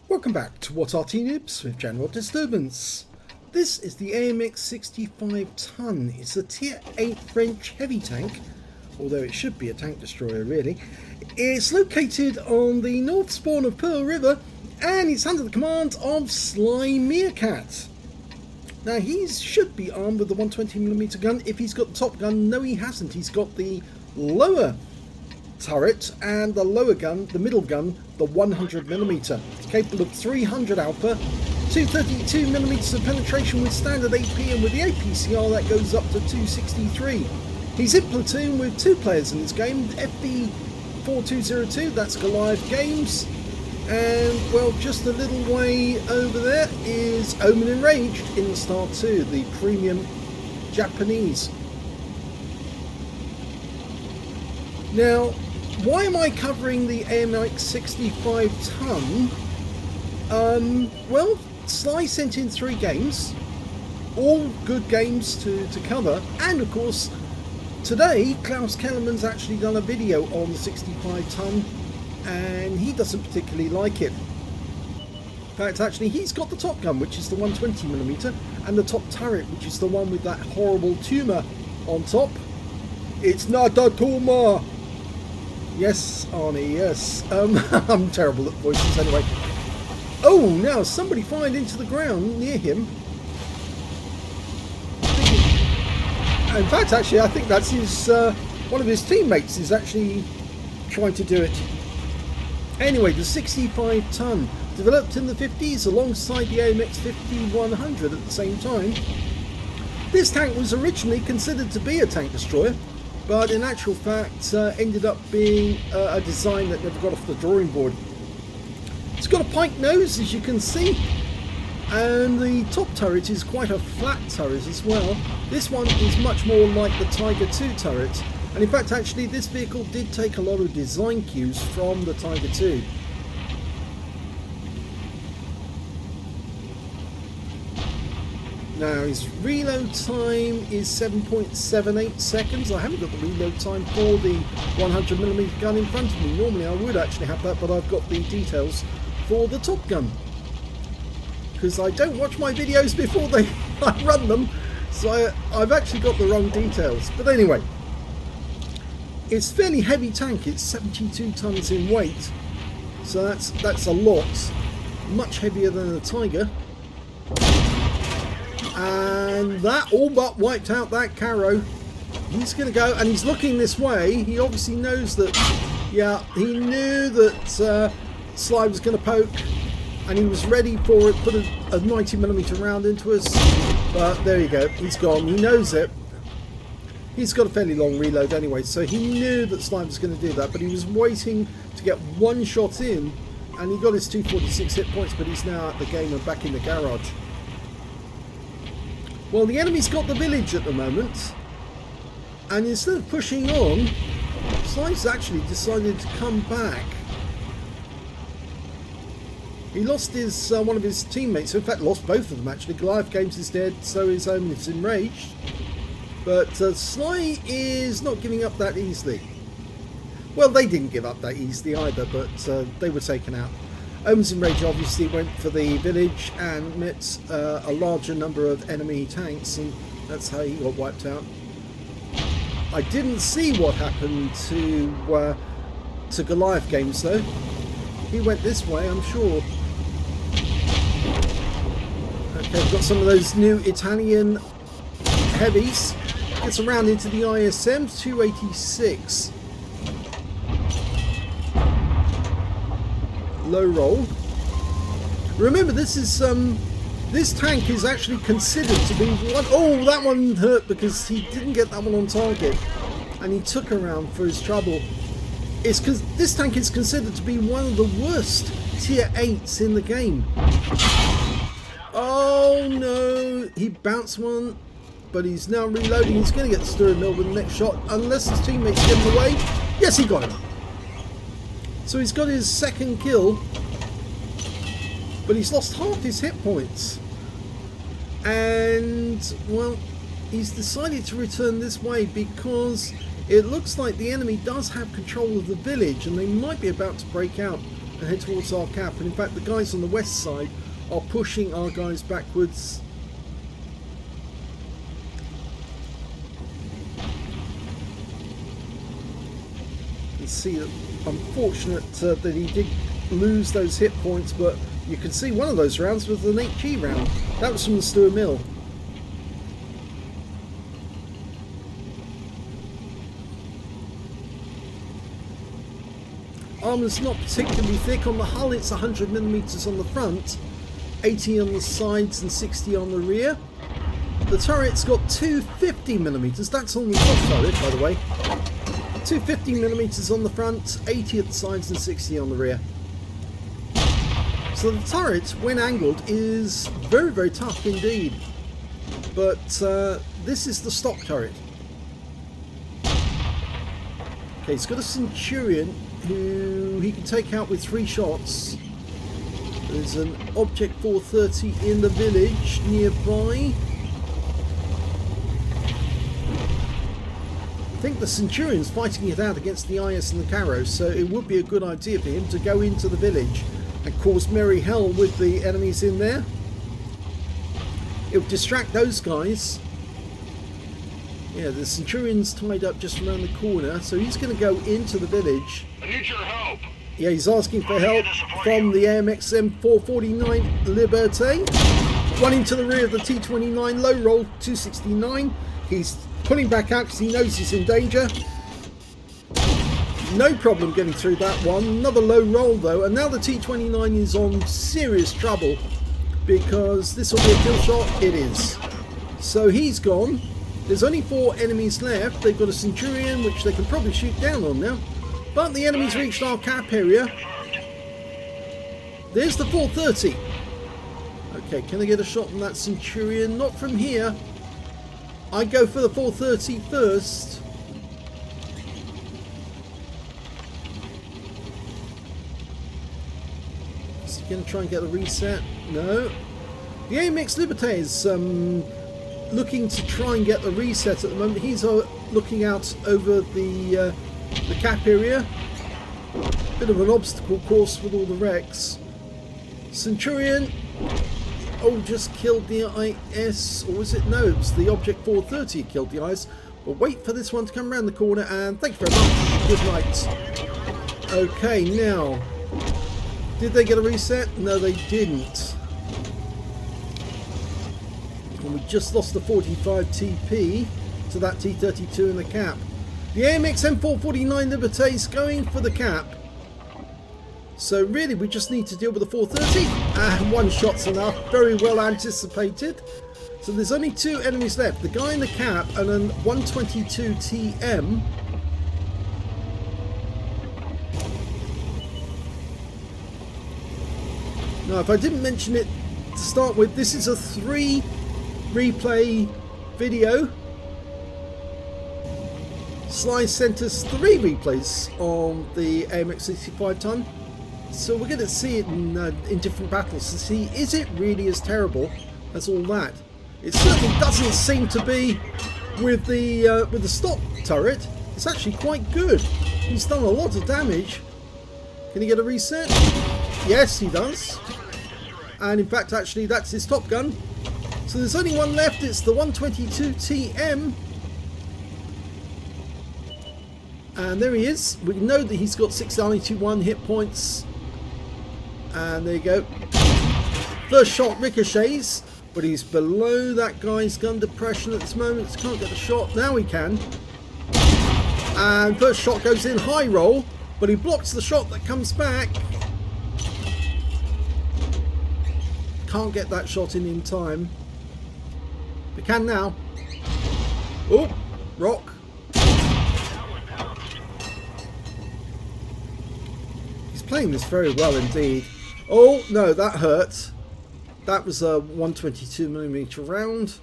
Welcome back to What Arty Noobs with General Disturbance. This is the AMX 65 ton. It's a tier 8 French heavy tank, although it should be a tank destroyer really. It's located on the north spawn of Pearl River and it's under the command of SlyMeerkat. Now he should be armed with the 120mm gun if he's got the top gun. No, he hasn't. He's got the lower turret and the lower gun, the middle gun, the 100mm. It's capable of 300 alpha, 232mm of penetration with standard AP, and with the APCR that goes up to 263. He's in platoon with two players in this game, FB4202, that's Goliath Games, and well, just a little way over there is Omen Enraged in Star 2, the premium Japanese. Now, why am I covering the AMX 65 ton? Well, Sly sent in 3 games, all good games to cover, and of course today Klaus Kellerman's actually done a video on the 65 ton and he doesn't particularly like it. In fact, actually he's got the top gun, which is the 120mm, and the top turret, which is the one with that horrible tumour on top. It's not a tumour! Yes, Arnie, yes. I'm terrible at voices anyway. Oh, now somebody fired into the ground near him. In fact, actually, I think that's his one of his teammates is actually trying to do it. Anyway, the 65 ton, developed in the 50s alongside the AMX 5100 at the same time. This tank was originally considered to be a tank destroyer, but in actual fact ended up being a design that never got off the drawing board. It's got a pike nose, as you can see, and the top turret is quite a flat turret as well. This one is much more like the Tiger II turret, and in fact actually this vehicle did take a lot of design cues from the Tiger II. Now his reload time is 7.78 seconds. I haven't got the reload time for the 100mm gun in front of me. Normally I would actually have that, but I've got the details for the top gun, because I don't watch my videos before I run them, so I've actually got the wrong details. But anyway, it's a fairly heavy tank. It's 72 tons in weight, so that's a lot, much heavier than a Tiger. And that all but wiped out that Caro. He's going to go, and he's looking this way. He obviously knows that, yeah, he knew that Sly was going to poke, and he was ready for it, put a 90mm round into us. But there you go, he's gone. He knows it. He's got a fairly long reload anyway, so he knew that Sly was going to do that, but he was waiting to get one shot in, and he got his 246 hit points, but he's now at the game and back in the garage. Well, the enemy's got the village at the moment, and instead of pushing on, Sly's actually decided to come back. He lost his one of his teammates, in fact lost both of them actually. Goliath Games is dead, so is Omen is enraged. But Sly is not giving up that easily. Well, they didn't give up that easily either, but they were taken out. Omen's Enraged obviously went for the village and met a larger number of enemy tanks, and that's how he got wiped out. I didn't see what happened to Goliath Games though. He went this way, I'm sure. Okay, we've got some of those new Italian heavies. Gets around into the ISM, 286. Low roll. Remember, this is this tank is actually considered to be one. Oh, that one hurt because he didn't get that one on target, and he took around for his trouble. It's because this tank is considered to be one of the worst tier 8s in the game. Oh no, he bounced one, but he's now reloading. He's going to get the steering wheel with the next shot, unless his teammates get him away. Yes, he got him. So he's got his second kill, but he's lost half his hit points. And, well, he's decided to return this way because it looks like the enemy does have control of the village and they might be about to break out and head towards our cap. And in fact, the guys on the west side are pushing our guys backwards. You see that unfortunate that he did lose those hit points, but you can see one of those rounds was an HE round. That was from the Stuart Mill. Armour's not particularly thick on the hull. It's 100mm on the front, 80 on the sides and 60 on the rear. The turret's got 250mm. That's on the top turret, by the way. 250mm on the front, 80 at the sides and 60 on the rear. So the turret, when angled, is very, very tough indeed. But this is the stock turret. Okay, he's got a Centurion who he can take out with 3 shots. There's an Object 430 in the village nearby. I think the Centurion's fighting it out against the IS and the Carro, so it would be a good idea for him to go into the village and cause merry hell with the enemies in there. It would distract those guys. Yeah, the Centurion's tied up just around the corner, so he's going to go into the village. I need your help. Yeah, he's asking for help from the AMX M449 Liberté. Running to the rear of the T29, low roll 269. He's pulling back out because he knows he's in danger. No problem getting through that one. Another low roll though, and now the T29 is on serious trouble because this will be a kill shot. It is. So he's gone. There's only 4 enemies left. They've got a Centurion which they can probably shoot down on now. But the enemy's reached our cap area. There's the 430. Okay, can I get a shot on that Centurion? Not from here. I go for the 430 first. Is he going to try and get a reset? No. The AMX Liberté is looking to try and get the reset at the moment. He's looking out over the cap area. Bit of an obstacle course with all the wrecks. Centurion, oh, just killed the IS, or was it Noobs? The Object 430 killed the IS. We'll wait for this one to come around the corner, and thank you very much. Good night. Okay, now, did they get a reset? No, they didn't. And we just lost the 45 TP to that T32 in the cap. The AMX M449 Liberté is going for the cap. So really we just need to deal with the 430 and 1 shot's enough. Very well anticipated. So there's only 2 enemies left. The guy in the cap and a 122 TM. Now if I didn't mention it to start with, this is a 3 replay video. Sly sent us 3 replays on the AMX 65 ton, so we're going to see it in different battles to see, is it really as terrible as all that? It certainly doesn't seem to be with the stock turret. It's actually quite good. He's done a lot of damage. Can he get a reset? Yes, he does. And in fact, actually, that's his top gun. So there's only one left. It's the 122 TM. And there he is. We know that he's got 691 hit points. And there you go. First shot ricochets, but he's below that guy's gun depression at this moment. Can't get the shot. Now he can. And first shot goes in high roll, but he blocks the shot that comes back. Can't get that shot in time. We can now. Oh, rock. He's playing this very well indeed. Oh no, that hurt. That was a 122mm round.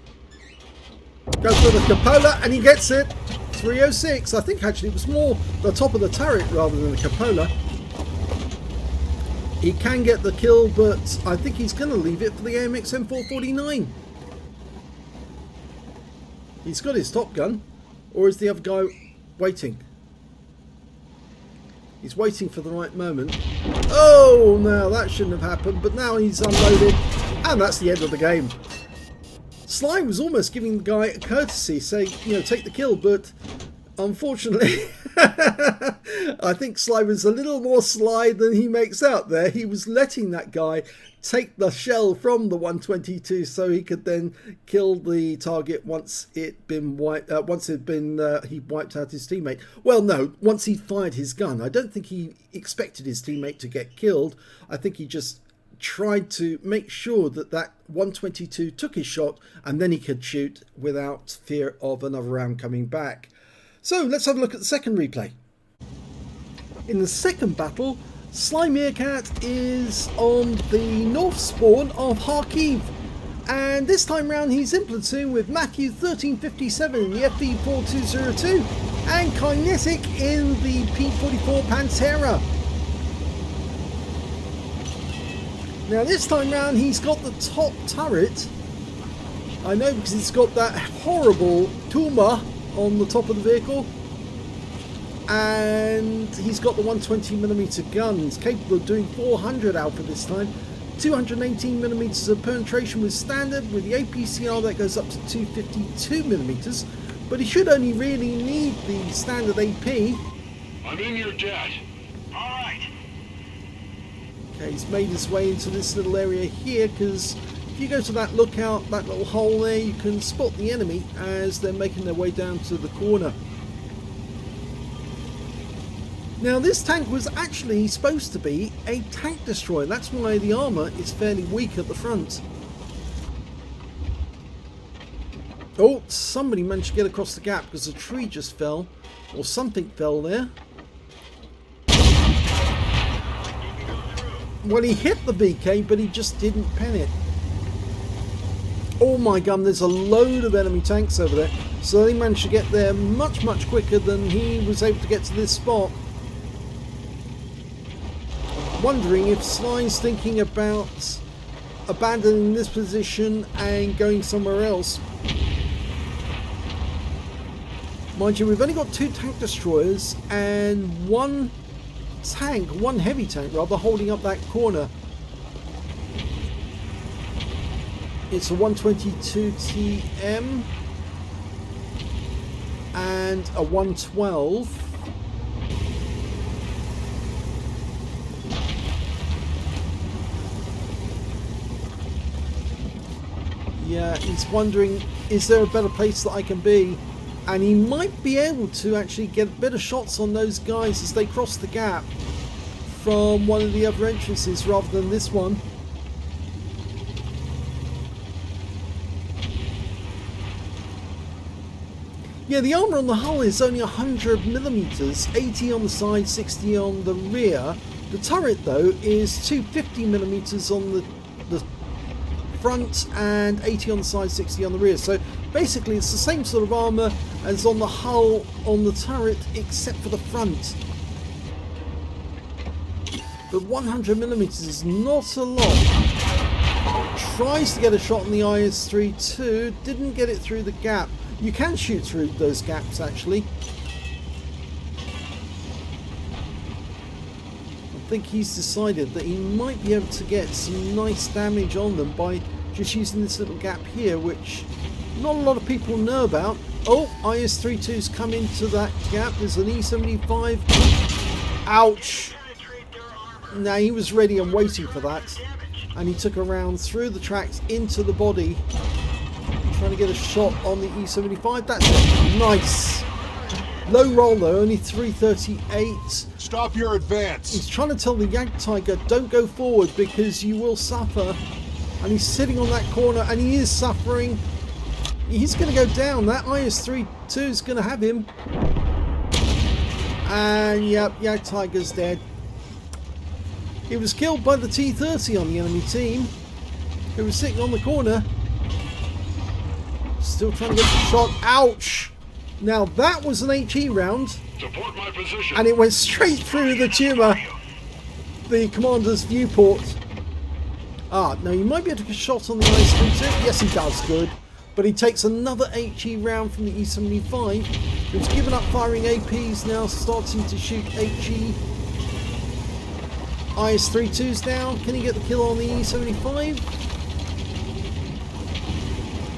Go for the cupola and he gets it. 306. I think actually it was more the top of the turret rather than the cupola. He can get the kill, but I think he's going to leave it for the AMX M449. He's got his top gun, or is the other guy waiting? He's waiting for the right moment. Oh, no, that shouldn't have happened. But now he's unloaded. And that's the end of the game. Sly was almost giving the guy a courtesy, saying, you know, take the kill. But unfortunately, I think Sly was a little more sly than he makes out there. He was letting that guy take the shell from the 122 so he could then kill the target once it been wiped. He wiped out his teammate. Well, no, once he fired his gun. I don't think he expected his teammate to get killed. I think he just tried to make sure that that 122 took his shot and then he could shoot without fear of another round coming back. So let's have a look at the second replay. In the second battle, SlyMeerkat is on the north spawn of Kharkov, and this time round he's in platoon with Matthew 1357 in the FV4202 and Kinetic in the P44 Pantera. Now this time round he's got the top turret. I know, because it's got that horrible tumor on the top of the vehicle, and he's got the 120mm gun. He's capable of doing 400 alpha this time. 218mm of penetration was standard. With the APCR that goes up to 252mm, but he should only really need the standard AP. I'm in your jet. Alright. Okay, he's made his way into this little area here, because if you go to that lookout, that little hole there, you can spot the enemy as they're making their way down to the corner. Now this tank was actually supposed to be a tank destroyer. That's why the armour is fairly weak at the front. Oh, somebody managed to get across the gap because a tree just fell, or something fell there. Well, he hit the BK, but he just didn't pen it. Oh my god, there's a load of enemy tanks over there. So they managed to get there much quicker than he was able to get to this spot. Wondering if Sly's thinking about abandoning this position and going somewhere else. Mind you, we've only got 2 tank destroyers and one heavy tank rather, holding up that corner. It's a 122 TM and a 112. Yeah, he's wondering, is there a better place that I can be? And he might be able to actually get better shots on those guys as they cross the gap from one of the other entrances rather than this one. Yeah, the armour on the hull is only 100mm, 80 on the side, 60 on the rear. The turret though is 250mm on the front and 80 on the side, 60 on the rear. So basically it's the same sort of armour as on the hull on the turret, except for the front. But 100mm is not a lot. Tries to get a shot on the IS-3 too, didn't get it through the gap. You can shoot through those gaps actually. I think he's decided that he might be able to get some nice damage on them by just using this little gap here, which not a lot of people know about. Oh, IS-32's come into that gap. There's an E75. Ouch! Now he was ready and waiting for that, and he took a round through the tracks into the body, trying to get a shot on the E75. That's it. Nice. Low roll though, only 338. Stop your advance. He's trying to tell the Jagdtiger, don't go forward because you will suffer. And he's sitting on that corner and he is suffering. He's going to go down. That IS-32 is going to have him. And yep, Jagdtiger's dead. He was killed by the T-30 on the enemy team, who was sitting on the corner. Still trying to get the shot. Ouch! Now that was an HE round. Support my position. And it went straight through the tumour, the commander's viewport. Ah, now you might be able to get a shot on the IS-32. Yes, he does. Good. But he takes another HE round from the E75. Who's given up firing APs, now starting to shoot HE. IS-32's down. Can he get the kill on the E75?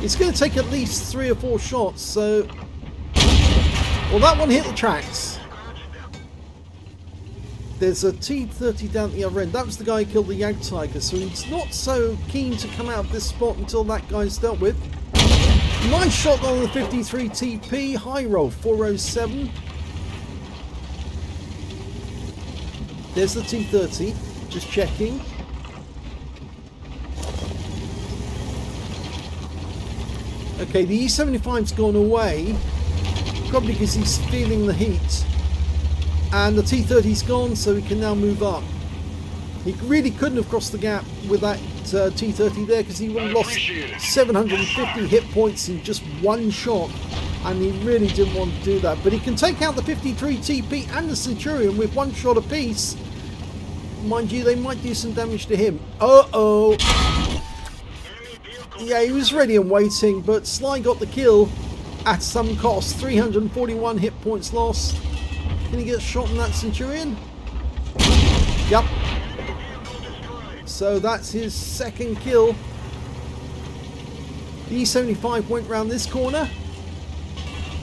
It's going to take at least 3 or 4 shots, so... Well, that one hit the tracks. There's a T-30 down at the other end. That was the guy who killed the Yag Tiger, so he's not so keen to come out of this spot until that guy's dealt with. Nice shot on the 53 TP. High roll, 407. There's the T-30. Just checking. Okay, the E75's gone away. Probably because he's feeling the heat. And the T-30's gone, so he can now move up. He really couldn't have crossed the gap with that T-30 there, because he would have lost 750 hit points in just one shot. And he really didn't want to do that. But he can take out the 53 TP and the Centurion with one shot apiece. Mind you, they might do some damage to him. Uh-oh. Yeah, he was ready and waiting, but Sly got the kill at some cost. 341 hit points lost. Can he get a shot on that Centurion? Yep. So that's his second kill. The E75 went round this corner.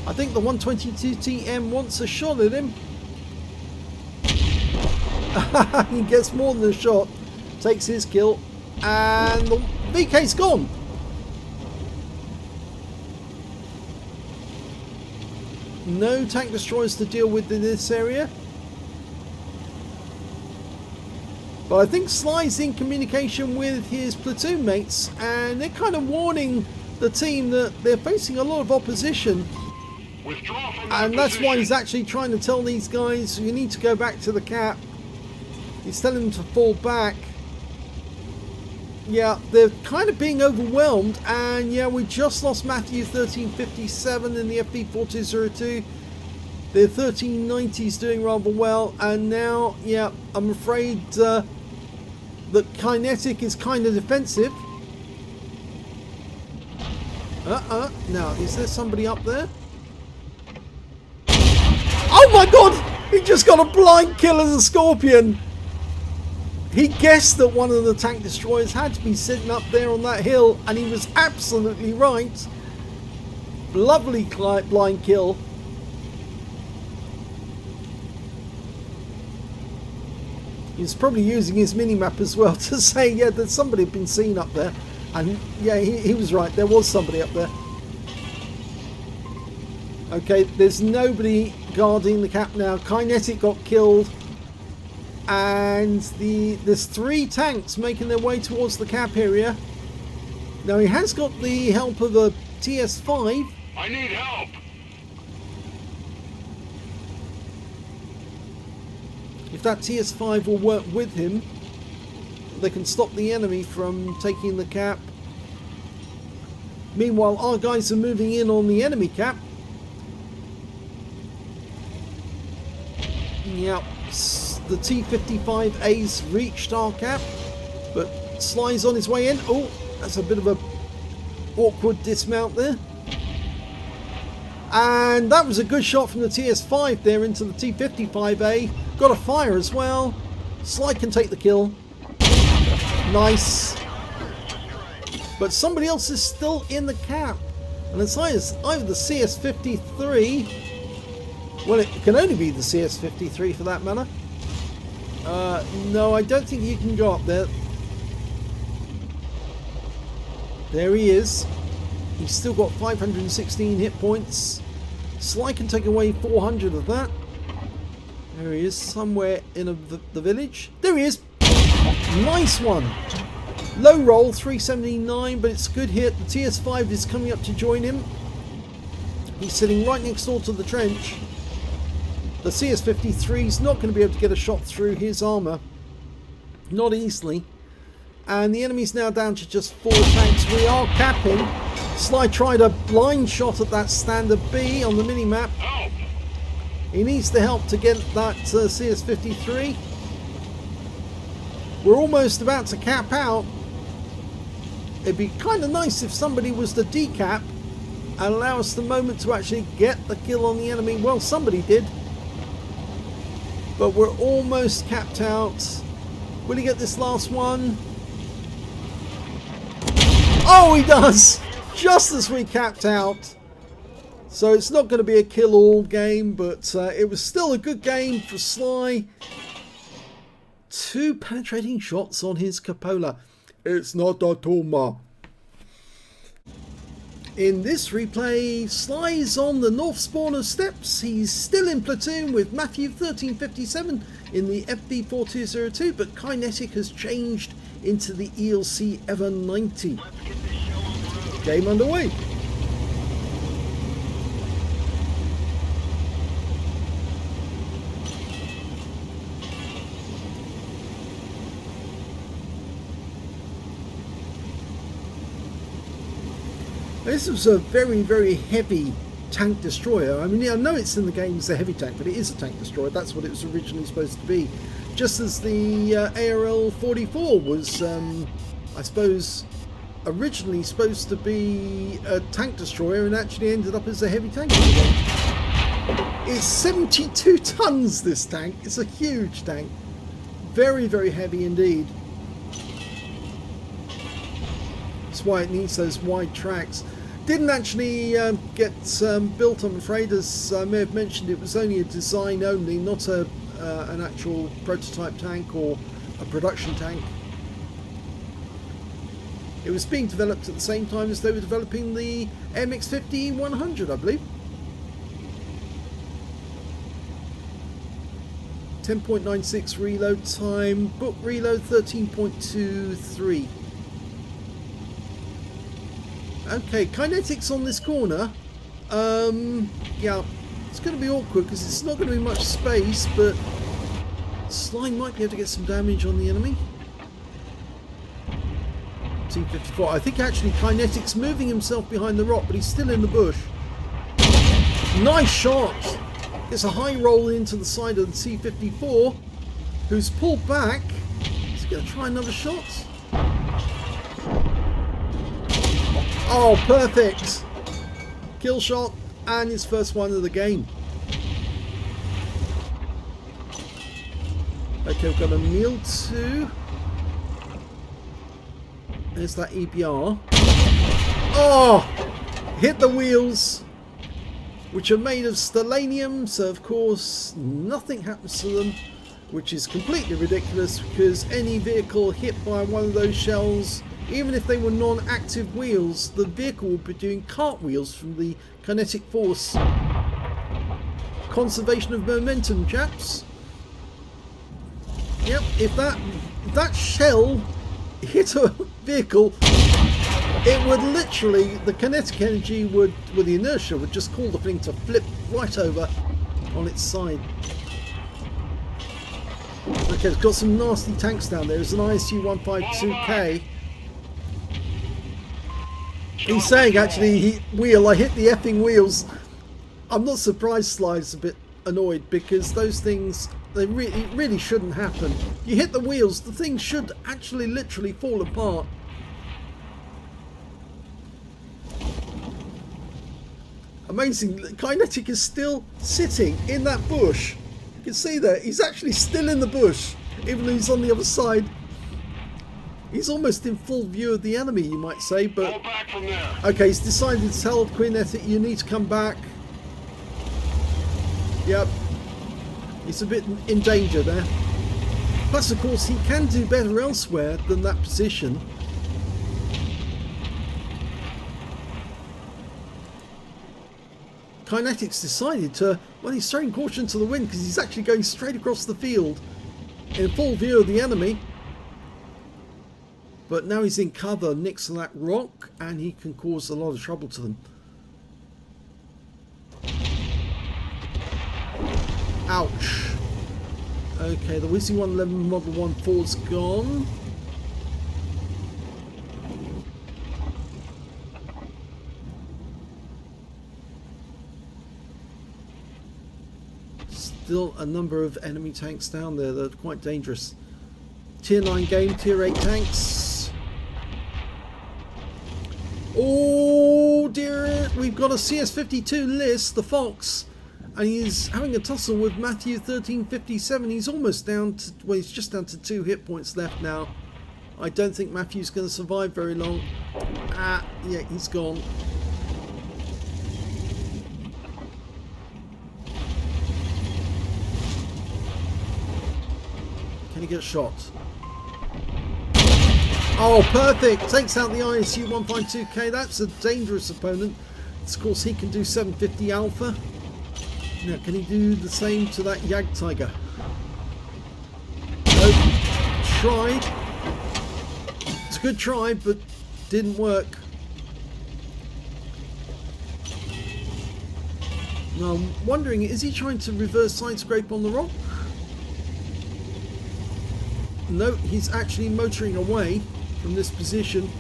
I think the 122 TM wants a shot at him. He gets more than a shot. Takes his kill. And the VK's gone. No tank destroyers to deal with in this area. But I think Sly's in communication with his platoon mates, and they're kind of warning the team that they're facing a lot of opposition. Withdraw from And that's why he's actually trying to tell these guys, you need to go back to the cap. He's telling them to fall back. Yeah, they're kind of being overwhelmed, and yeah, we just lost Matthew 1357 in the FV4202. The 1390's doing rather well, and now, yeah, I'm afraid that Kinetic is kind of defensive. Now, is there somebody up there? Oh my god! He just got a blind kill as a Scorpion! He guessed that one of the tank destroyers had to be sitting up there on that hill, and he was absolutely right. Lovely blind kill. He's probably using his mini-map as well to say, yeah, that somebody had been seen up there. And yeah, he was right, there was somebody up there. Okay, there's nobody guarding the cap now. Kinetic got killed. And there's 3 tanks making their way towards the cap area. Now he has got the help of a TS5. I need help. If that TS5 will work with him, they can stop the enemy from taking the cap. Meanwhile, our guys are moving in on the enemy cap. Yep. The T-55A's reached our cap, but Sly's on his way in. Oh, that's a bit of a awkward dismount there. And that was a good shot from the TS5 there into the T-55A. Got a fire as well. Sly can take the kill. Nice. But somebody else is still in the cap. And it's either the CS-53. Well, it can only be the CS-53 for that matter. No, I don't think you can go up there. There he is. He's still got 516 hit points. Sly can take away 400 of that. There he is, somewhere in the village. There he is. Nice one. Low roll, 379, but it's a good hit. The TS5 is coming up to join him. He's sitting right next door to the trench. The CS-53 is not going to be able to get a shot through his armour. Not easily. And the enemy's now down to just 4 tanks. We are capping. Sly tried a blind shot at that standard B on the mini-map. He needs the help to get that CS-53. We're almost about to cap out. It'd be kind of nice if somebody was to decap and allow us the moment to actually get the kill on the enemy. Well, somebody did. But we're almost capped out. Will he get this last one? Oh, he does! Just as we capped out. So it's not going to be a kill-all game, but it was still a good game for Sly. 2 penetrating shots on his cupola. It's not a tumor. In this replay, Sly is on the north spawn of Steppes. He's still in platoon with Matthew 1357 in the FB4202, but Kinetic has changed into the ELC Ever 90. Game underway. This was a very, very heavy tank destroyer. I mean, I know it's in the game as a heavy tank, but it is a tank destroyer. That's what it was originally supposed to be. Just as the ARL-44 was, I suppose, originally supposed to be a tank destroyer and actually ended up as a heavy tank. It's 72 tons, this tank. It's a huge tank. Very, very heavy indeed. That's why it needs those wide tracks. Didn't actually get built, I'm afraid. As I may have mentioned, it was only a design only, not an actual prototype tank or a production tank. It was being developed at the same time as they were developing the AMX 50-100, I believe. 10.96 reload time, book reload 13.23. Okay, Kinetic's on this corner. Yeah, it's going to be awkward because it's not going to be much space, but Sly might be able to get some damage on the enemy. T-54. I think actually Kinetic's moving himself behind the rock, but he's still in the bush. Nice shot! Gets a high roll into the side of the T-54, who's pulled back. He's going to try another shot. Oh, perfect! Kill shot and his first one of the game. Okay, we've got a meal 2. There's that EBR. Oh! Hit the wheels, which are made of stellanium, so of course nothing happens to them, which is completely ridiculous because any vehicle hit by one of those shells, even if they were non-active wheels, the vehicle would be doing cartwheels from the kinetic force. Conservation of momentum, chaps. Yep, if that shell hit a vehicle, it would literally, the kinetic energy would, with the inertia, would just cause the thing to flip right over on its side. Okay, it's got some nasty tanks down there. There's an ISU-152K. He's saying actually, I hit the effing wheels. I'm not surprised Sly's a bit annoyed because those things, they really shouldn't happen. You hit the wheels, the thing should actually literally fall apart. Amazing, Kinetic is still sitting in that bush. You can see that, he's actually still in the bush, even though he's on the other side. He's almost in full view of the enemy, you might say, but... Pull back from there. Okay, he's decided to tell Kinetic, you need to come back. Yep. He's a bit in danger there. Plus, of course, he can do better elsewhere than that position. Kinetic's decided to... Well, he's throwing caution to the wind because he's actually going straight across the field in full view of the enemy. But now he's in cover next to that rock and he can cause a lot of trouble to them. Ouch. Okay, the Wizzy 111 Model 1-4's gone. Still a number of enemy tanks down there that are quite dangerous. Tier 9 game, Tier 8 tanks. Oh dear, we've got a CS52 list, the Fox. And he's having a tussle with Matthew 1357. He's almost down to, well, he's just down to 2 hit points left now. I don't think Matthew's going to survive very long. Ah, yeah, he's gone. Can he get shot? Oh, perfect! Takes out the ISU 152K. That's a dangerous opponent. Of course, he can do 750 Alpha. Now, can he do the same to that Jagdtiger? Nope. Tried. It's a good try, but didn't work. Now, I'm wondering, is he trying to reverse side scrape on the rock? No, he's actually motoring away from this position.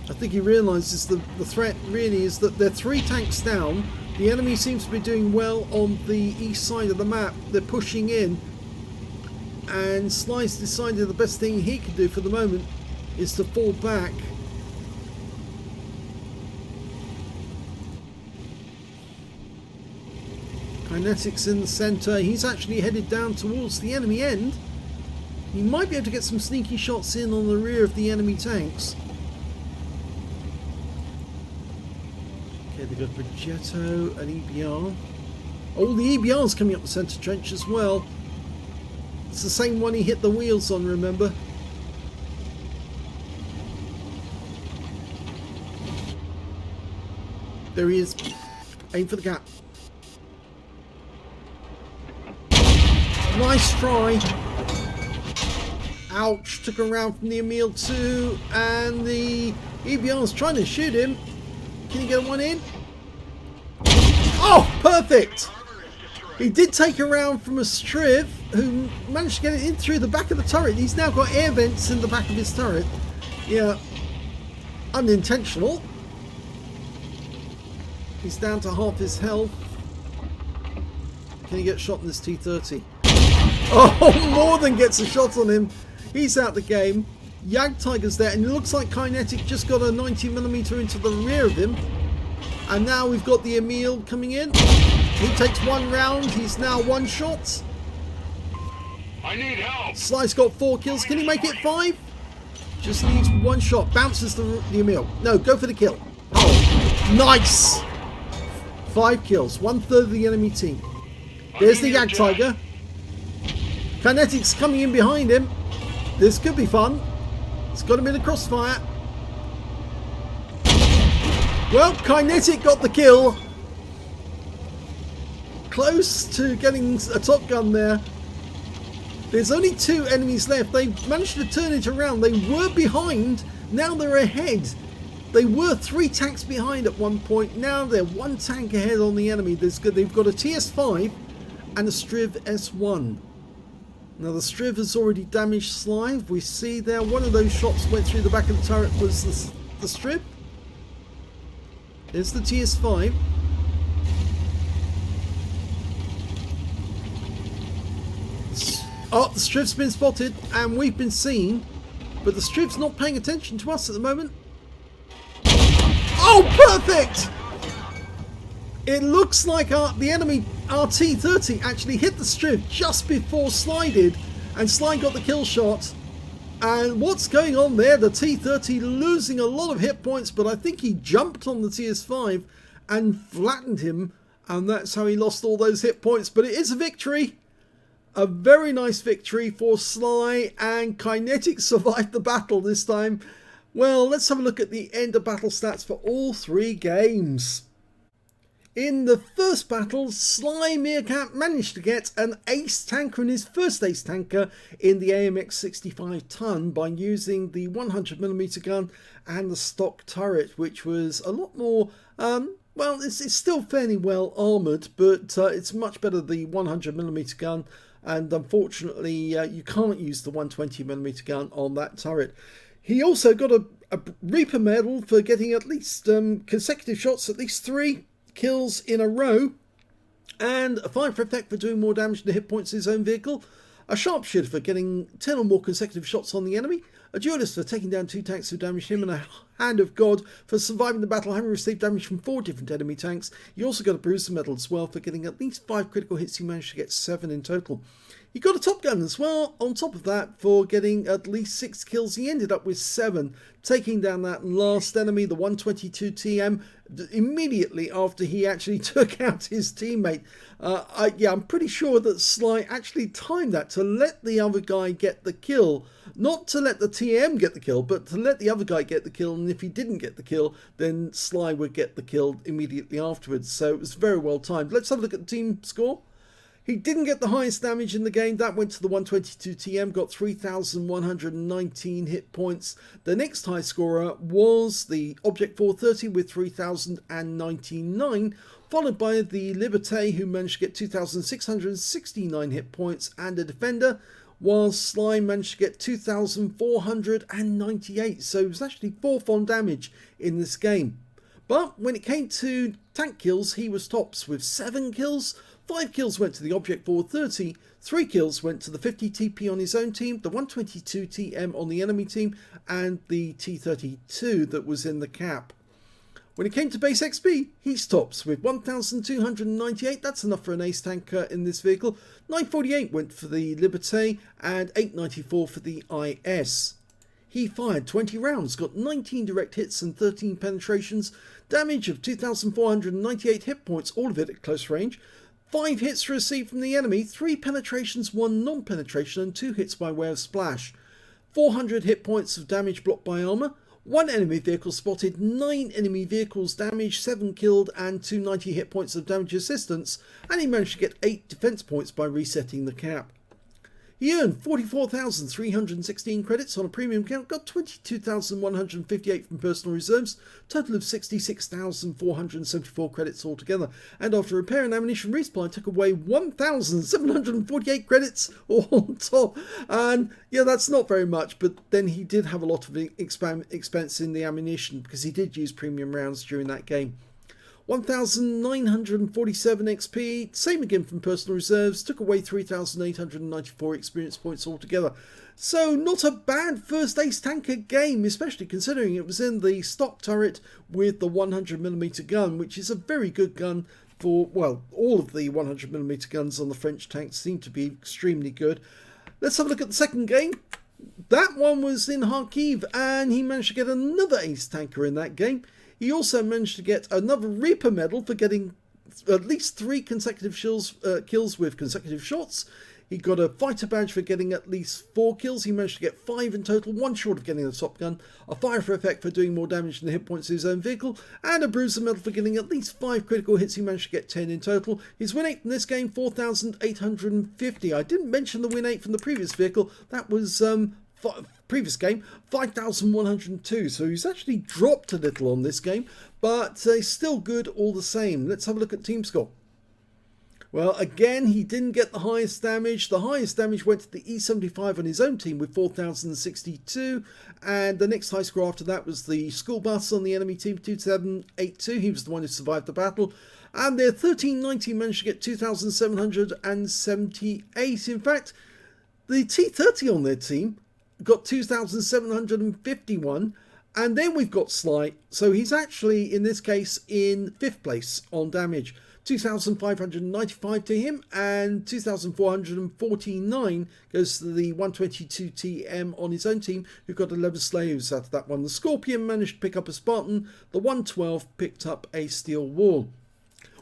I think he realises the threat really is that they're 3 tanks down. The enemy seems to be doing well on the east side of the map. They're pushing in. And Sly's decided the best thing he can do for the moment is to fall back. Kinetics in the centre. He's actually headed down towards the enemy end. He might be able to get some sneaky shots in on the rear of the enemy tanks. Okay, they've got Progetto and EBR. Oh, the EBR's coming up the centre trench as well. It's the same one he hit the wheels on, remember? There he is. Aim for the gap. Nice try. Ouch. Took him around from the Emil 2. And the EBR's trying to shoot him. Can he get one in? Oh, perfect. He did take a round from a Striv who managed to get it in through the back of the turret. He's now got air vents in the back of his turret. Yeah, unintentional. He's down to half his health. Can he get shot in this T-30? Oh, more than gets a shot on him. He's out the game. Jagdtiger's there, and it looks like Kinetic just got a 90mm into the rear of him. And now we've got the Emil coming in. He takes 1 round. He's now 1 shot. I need help. Sly's got 4 kills. Can he make it 5? Just needs 1 shot. Bounces the Emil. No, go for the kill. Oh, nice. 5 kills. 1/3 of the enemy team. There's the Jagdtiger. Kinetic's coming in behind him. This could be fun. It's got him in a crossfire. Well, Kinetic got the kill. Close to getting a top gun there. There's only 2 enemies left. They managed to turn it around. They were behind. Now they're ahead. They were 3 tanks behind at one point. Now they're 1 tank ahead on the enemy. They've got a TS5 and a Striv S1. Now the Striv has already damaged Sly. We see there one of those shots went through the back of the turret was the Striv. There's the TS5. Oh, the Striv's been spotted and we've been seen, but the Striv's not paying attention to us at the moment. Oh, perfect! It looks like the enemy RT-30 actually hit the Striv just before Sly did, and Sly got the kill shot. And what's going on there? The T-30 losing a lot of hit points, but I think he jumped on the TS5 and flattened him, and that's how he lost all those hit points. But it is a victory. A very nice victory for Sly, and Kinetic survived the battle this time. Well, let's have a look at the end of battle stats for all 3 games. In the first battle, SlyMeerkat managed to get an ace tanker in his first ace tanker in the AMX 65 ton by using the 100mm gun and the stock turret, which was a lot more, well, it's still fairly well armoured, but it's much better than the 100mm gun. And unfortunately, you can't use the 120mm gun on that turret. He also got a Reaper medal for getting at least consecutive shots, at least 3 kills in a row, and a 5 for effect for doing more damage to hit points in his own vehicle, a sharpshooter for getting 10 or more consecutive shots on the enemy, a duelist for taking down 2 tanks who damaged him, and a hand of God for surviving the battle, having received damage from 4 different enemy tanks. You also got a bruiser medal as well for getting at least 5 critical hits. You managed to get 7 in total. He got a top gun as well on top of that for getting at least 6 kills. He ended up with 7, taking down that last enemy, the 122 TM, immediately after he actually took out his teammate. I'm pretty sure that Sly actually timed that to let the other guy get the kill. Not to let the TM get the kill, but to let the other guy get the kill. And if he didn't get the kill, then Sly would get the kill immediately afterwards. So it was very well timed. Let's have a look at the team score. He didn't get the highest damage in the game. That went to the 122 TM, got 3,119 hit points. The next high scorer was the Object 430 with 3,099, followed by the Liberté, who managed to get 2,669 hit points, and a Defender, while Sly managed to get 2,498. So it was actually 4th on damage in this game. But when it came to tank kills, he was tops with 7 kills. 5 kills went to the Object 430, 3 kills went to the 50 TP on his own team, the 122 TM on the enemy team, and the T32 that was in the cap. When it came to base XP, he's tops with 1,298. That's enough for an ace tanker in this vehicle. 948 went for the Liberté and 894 for the IS. He fired 20 rounds, got 19 direct hits and 13 penetrations, damage of 2,498 hit points, all of it at close range. 5 hits received from the enemy, 3 penetrations, 1 non-penetration, and 2 hits by way of splash. 400 hit points of damage blocked by armour. 1 enemy vehicle spotted, 9 enemy vehicles damaged, 7 killed, and 290 hit points of damage assistance. And he managed to get 8 defense points by resetting the cap. He earned 44,316 credits on a premium account, got 22,158 from personal reserves, total of 66,474 credits altogether. And after repair and ammunition resupply, took away 1,748 credits all on top. And yeah, that's not very much, but then he did have a lot of expense in the ammunition because he did use premium rounds during that game. 1,947 XP, same again from personal reserves, took away 3,894 experience points altogether. So not a bad first ace tanker game, especially considering it was in the stock turret with the 100mm gun, which is a very good gun for, well, all of the 100mm guns on the French tanks seem to be extremely good. Let's have a look at the second game. That one was in Kharkiv, and he managed to get another ace tanker in that game. He also managed to get another Reaper medal for getting at least 3 consecutive kills with consecutive shots. He got a fighter badge for getting at least 4 kills. He managed to get 5 in total, 1 short of getting the top gun. A fire for effect for doing more damage than the hit points of his own vehicle. And a bruiser medal for getting at least 5 critical hits. He managed to get 10 in total. His win rate from this game, 4,850. I didn't mention the win rate from the previous vehicle. That was previous game, 5,102. So he's actually dropped a little on this game, but still good all the same. Let's have a look at team score. Well, again, he didn't get the highest damage. The highest damage went to the E75 on his own team with 4,062. And the next high score after that was the school bus on the enemy team, 2782. He was the one who survived the battle. And their 1390 managed to get 2,778. In fact, the T30 on their team got 2,751, and then we've got Sly, so he's actually in this case in 5th place on damage. 2,595 to him, and 2,449 goes to the 122 TM on his own team, who got 11 slaves out of that one. The Scorpion managed to pick up a Spartan, the 112 picked up a steel wall.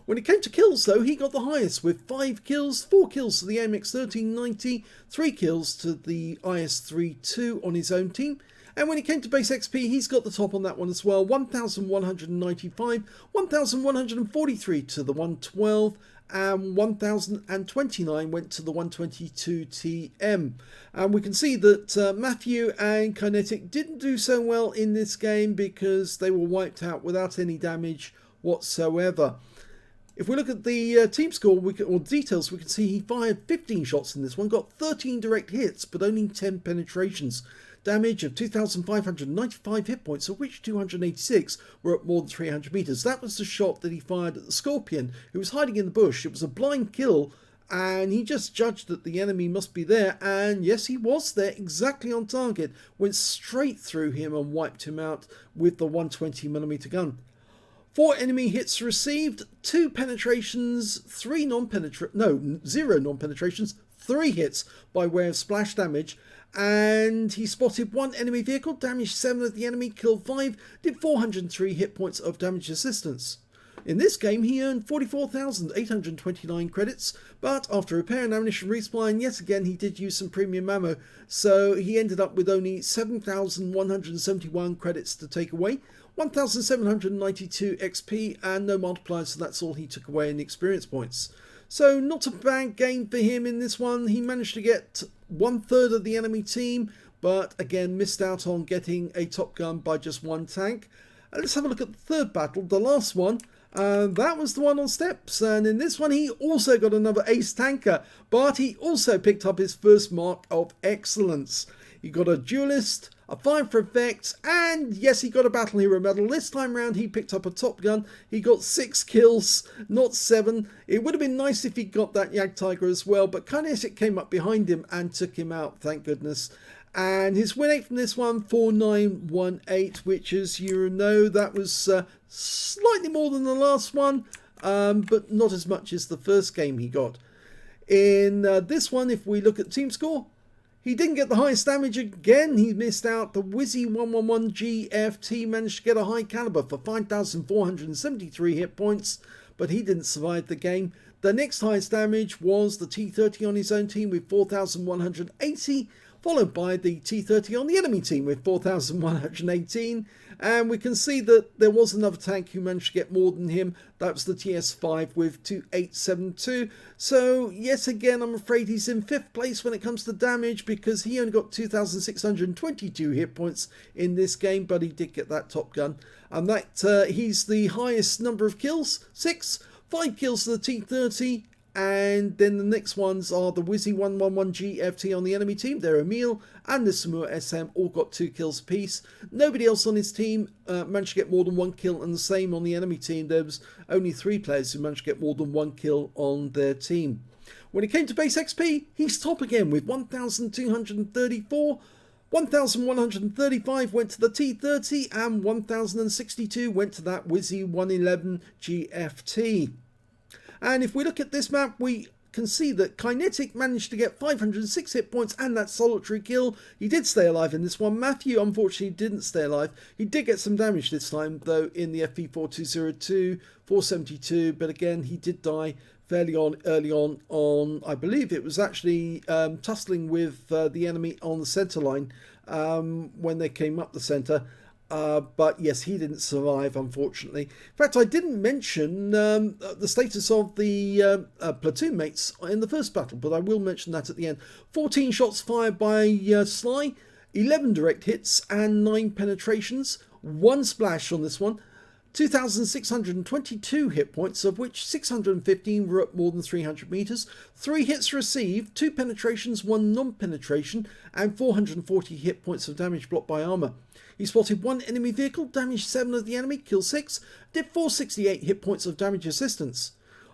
When it came to kills, though, he got the highest with 5 kills, 4 kills to the AMX 1390, 3 kills to the IS-32 on his own team. And when it came to base XP, he's got the top on that one as well, 1,195, 1,143 to the 112, and 1,029 went to the 122 TM. And we can see that Matthew and Kinetic didn't do so well in this game because they were wiped out without any damage whatsoever. If we look at the team score or details, we can see he fired 15 shots in this one, got 13 direct hits, but only 10 penetrations. Damage of 2,595 hit points, of which 286 were at more than 300 meters. That was the shot that he fired at the Scorpion, who was hiding in the bush. It was a blind kill, and he just judged that the enemy must be there, and yes, he was there, exactly on target. Went straight through him and wiped him out with the 120mm gun. 4 enemy hits received, 2 penetrations, 0 non-penetrations, 3 hits by way of splash damage, and he spotted 1 enemy vehicle, damaged 7 of the enemy, killed 5, did 403 hit points of damage assistance. In this game, he earned 44,829 credits, but after repair and ammunition resupply, and yet again he did use some premium ammo, so he ended up with only 7,171 credits to take away, 1,792 XP, and no multipliers, so that's all he took away in experience points. So not a bad game for him in this one. He managed to get 1/3 of the enemy team, but again missed out on getting a top gun by just 1 tank. Let's have a look at the third battle, the last one. That was the one on Steppes, and in this one he also got another ace tanker, but he also picked up his first mark of excellence. He got a duelist, a 5 for effects, and yes, he got a battle hero medal. This time round he picked up a top gun. He got 6 kills, not 7. It would have been nice if he got that Jagdtiger as well, but Kinetic came up behind him and took him out, thank goodness. And his win rate from this one, 4918, which, as you know, that was slightly more than the last one, but not as much as the first game he got. In this one, if we look at team score, he didn't get the highest damage again. He missed out. The Wizzy 111 GFT managed to get a high caliber for 5,473 hit points, but he didn't survive the game. The next highest damage was the T30 on his own team with 4,180, followed by the T30 on the enemy team with 4,118. And we can see that there was another tank who managed to get more than him. That was the TS5 with 2872. So, yes, again, I'm afraid he's in 5th place when it comes to damage, because he only got 2,622 hit points in this game, but he did get that top gun. And that he's the highest number of kills, 6, 5 kills to the T30. And then the next ones are the Wizzy 111 GFT on the enemy team. They're Emil and the Samur SM, all got 2 kills apiece. Nobody else on his team managed to get more than 1 kill, and the same on the enemy team. There was only 3 players who managed to get more than 1 kill on their team. When it came to base XP, he's top again with 1,234. 1,135 went to the T30, and 1,062 went to that Wizzy 111 GFT. And if we look at this map, we can see that Kinetic managed to get 506 hit points and that solitary kill. He did stay alive in this one. Matthew, unfortunately, didn't stay alive. He did get some damage this time, though, in the FV4202, 472. But again, he did die fairly early on, I believe it was actually tussling with the enemy on the centre line when they came up the centre. But yes, he didn't survive, unfortunately. In fact, I didn't mention the status of the platoon mates in the first battle, but I will mention that at the end. 14 shots fired by Sly, 11 direct hits and 9 penetrations, 1 splash on this one. 2,622 hit points, of which 615 were at more than 300 meters. 3 hits received, 2 penetrations, 1 non-penetration, and 440 hit points of damage blocked by armor. He spotted 1 enemy vehicle, damaged 7 of the enemy, killed 6, did 468 hit points of damage assistance.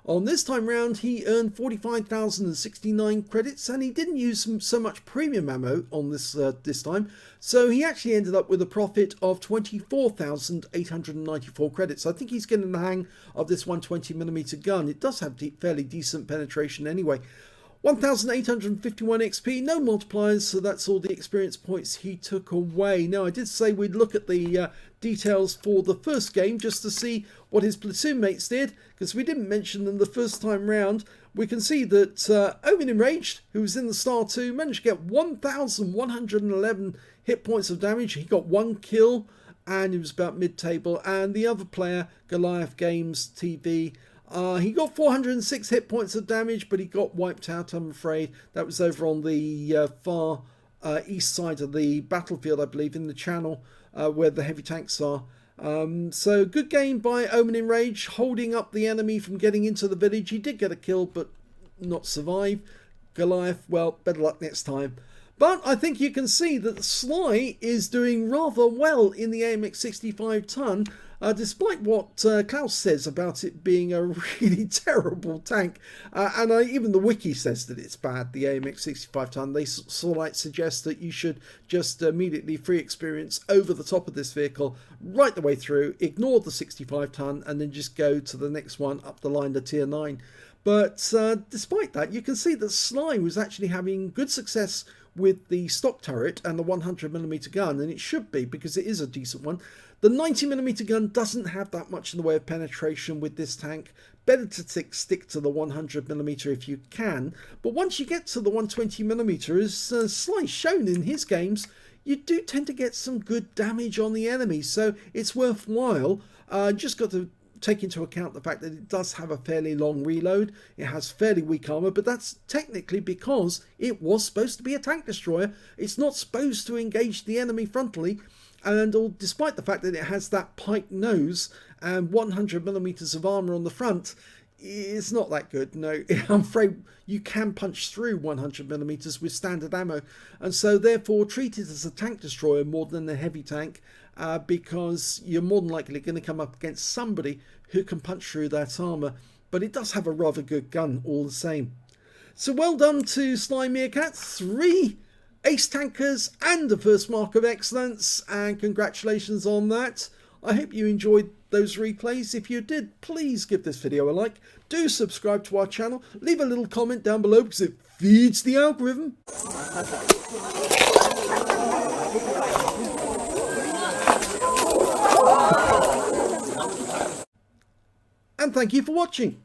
On this time round, he earned 45,069 credits, and he didn't use so much premium ammo on this time, so he actually ended up with a profit of 24,894 credits. I think he's getting the hang of this 120mm gun. It does have fairly decent penetration anyway. 1,851 XP, no multipliers, so that's all the experience points he took away. Now, I did say we'd look at the details for the first game just to see what his platoon mates did, because we didn't mention them the first time round. We can see that Omen Enraged, who was in the Star 2, managed to get 1,111 hit points of damage. He got 1 kill, and he was about mid-table. And the other player, Goliath Games TV, he got 406 hit points of damage, but he got wiped out, I'm afraid. That was over on the far east side of the battlefield, I believe, in the channel where the heavy tanks are. So good game by Omen Enraged, holding up the enemy from getting into the village. He did get a kill, but not survive. Goliath, well, better luck next time. But I think you can see that Sly is doing rather well in the AMX 65 ton. despite what Klaus says about it being a really terrible tank, and even the wiki says that it's bad, the AMX 65 ton, they sort of like suggest that you should just immediately free experience over the top of this vehicle right the way through, ignore the 65 ton, and then just go to the next one up the line to tier 9. But despite that, you can see that Sly was actually having good success with the stock turret and the 100mm gun, and it should be because it is a decent one. The 90mm gun doesn't have that much in the way of penetration with this tank. Better to stick to the 100mm if you can, but once you get to the 120mm, as Sly's shown in his games, you do tend to get some good damage on the enemy, so it's worthwhile. Just got to take into account the fact that it does have a fairly long reload, it has fairly weak armor, but that's technically because it was supposed to be a tank destroyer. It's not supposed to engage the enemy frontally, and despite the fact that it has that pike nose and 100mm of armor on the front, it's not that good. No, I'm afraid you can punch through 100mm with standard ammo, and so therefore treat it as a tank destroyer more than a heavy tank, because you're more than likely going to come up against somebody who can punch through that armor. But it does have a rather good gun all the same. So well done to SlyMeerkat, 3 ace tankers and a first mark of excellence, and congratulations on that. I hope you enjoyed those replays. If you did, please give this video a like, do subscribe to our channel, leave a little comment down below because it feeds the algorithm. And thank you for watching.